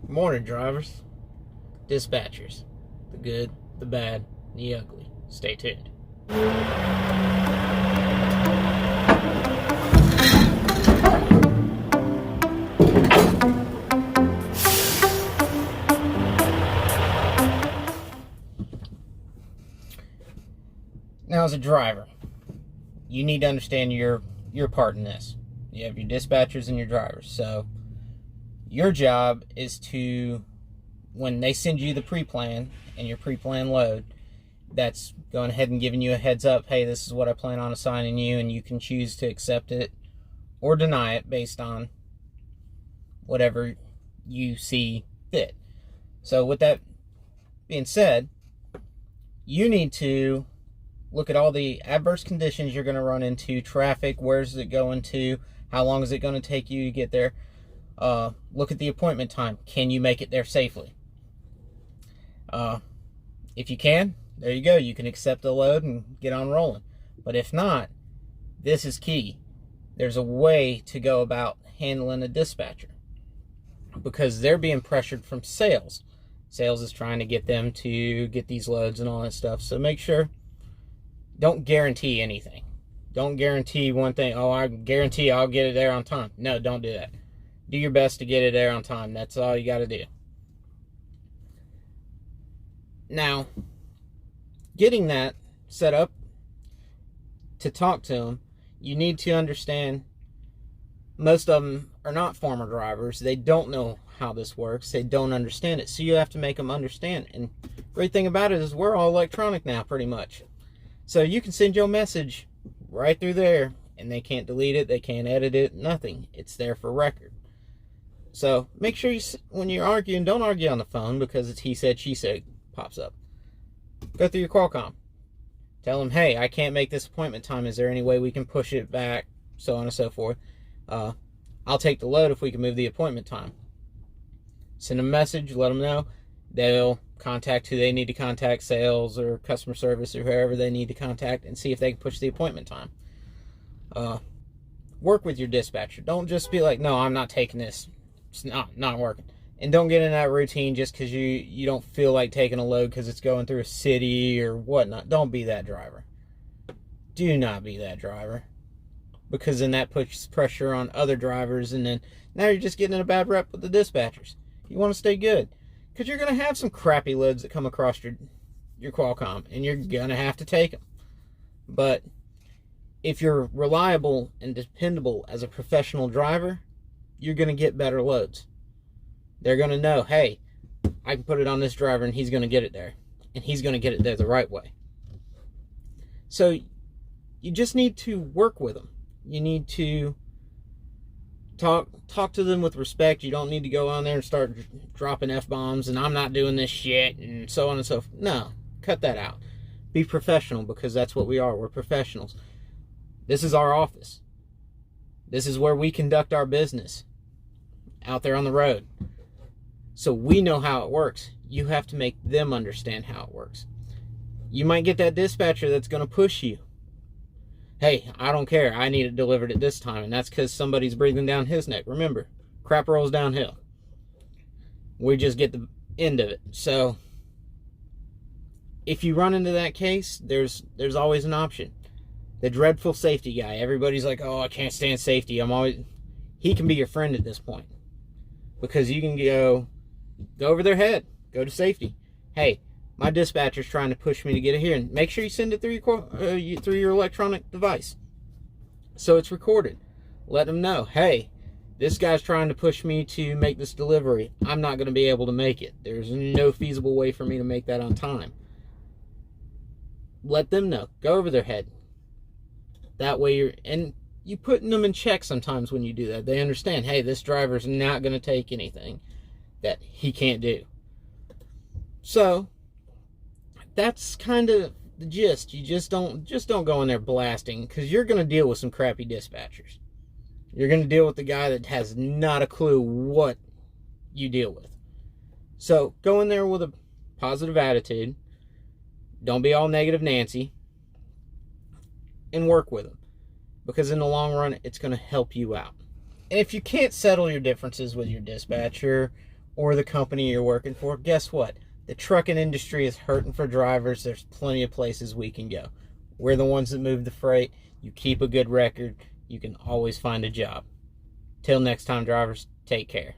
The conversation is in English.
Morning, drivers, dispatchers, the good, the bad, and the ugly. Stay tuned. Now, as a driver, you need to understand your part in this. You have your dispatchers and your drivers. So, your job is to, when they send you the pre-plan and your pre-plan load, that's going ahead and giving you a heads up, hey, this is what I plan on assigning you, and you can choose to accept it or deny it based on whatever you see fit. So with that being said, you need to look at all the adverse conditions you're going to run into, traffic, where's it going to, how long is it going to take you to get there. Look at the appointment time. Can you make it there safely? If you can, there you go. You can accept the load and get on rolling. But if not, this is key. There's a way to go about handling a dispatcher because they're being pressured from sales. Sales is trying to get them to get these loads and all that stuff. So make sure, don't guarantee anything. Don't guarantee one thing. Oh, I guarantee I'll get it there on time. No, don't do that. Do your best to get it there on time. That's all you got to do. Now, getting that set up to talk to them, you need to understand most of them are not former drivers. They don't know how this works. They don't understand it. So you have to make them understand. And the great thing about it is we're all electronic now, pretty much. So you can send your message right through there, and they can't delete it. They can't edit it. Nothing. It's there for record. So make sure when you're arguing, don't argue on the phone because it's he said, she said pops up. Go through your Qualcomm. Tell them, hey, I can't make this appointment time. Is there any way we can push it back? So on and so forth. I'll take the load if we can move the appointment time. Send them a message, let them know. They'll contact who they need to contact, sales or customer service or whoever they need to contact, and see if they can push the appointment time. Work with your dispatcher. Don't just be like, no, I'm not taking this. It's not working. And don't get in that routine just because you don't feel like taking a load because it's going through a city or whatnot. Don't be that driver. Do not be that driver. Because then that puts pressure on other drivers, and then now you're just getting in a bad rep with the dispatchers. You want to stay good. Because you're going to have some crappy loads that come across your Qualcomm, and you're going to have to take them. But if you're reliable and dependable as a professional driver, you're going to get better loads. They're going to know, hey, I can put it on this driver and he's going to get it there. And he's going to get it there the right way. So you just need to work with them. You need to talk to them with respect. You don't need to go on there and start dropping F-bombs and I'm not doing this shit and so on and so forth. No, cut that out. Be professional because that's what we are. We're professionals. This is our office. This is where we conduct our business out there on the road. So we know how it works. You have to make them understand how it works. You might get that dispatcher that's going to push you. Hey, I don't care. I need it delivered at this time. And that's because somebody's breathing down his neck. Remember, crap rolls downhill. We just get the end of it. So if you run into that case, there's always an option. The dreadful safety guy. Everybody's like, oh, I can't stand safety. He can be your friend at this point. Because you can go over their head. Go to safety. Hey, my dispatcher's trying to push me to get it here. And make sure you send it through your electronic device. So it's recorded. Let them know, hey, this guy's trying to push me to make this delivery. I'm not going to be able to make it. There's no feasible way for me to make that on time. Let them know. Go over their head. That way you putting them in check sometimes when you do that. They understand, hey, this driver's not going to take anything that he can't do. So that's kind of the gist. You just don't go in there blasting because you're going to deal with some crappy dispatchers. You're going to deal with the guy that has not a clue what you deal with. So go in there with a positive attitude. Don't be all negative Nancy. And work with them. Because in the long run, it's going to help you out. And if you can't settle your differences with your dispatcher, or the company you're working for, guess what? The trucking industry is hurting for drivers. There's plenty of places we can go. We're the ones that move the freight. You keep a good record, you can always find a job. Till next time, drivers, take care.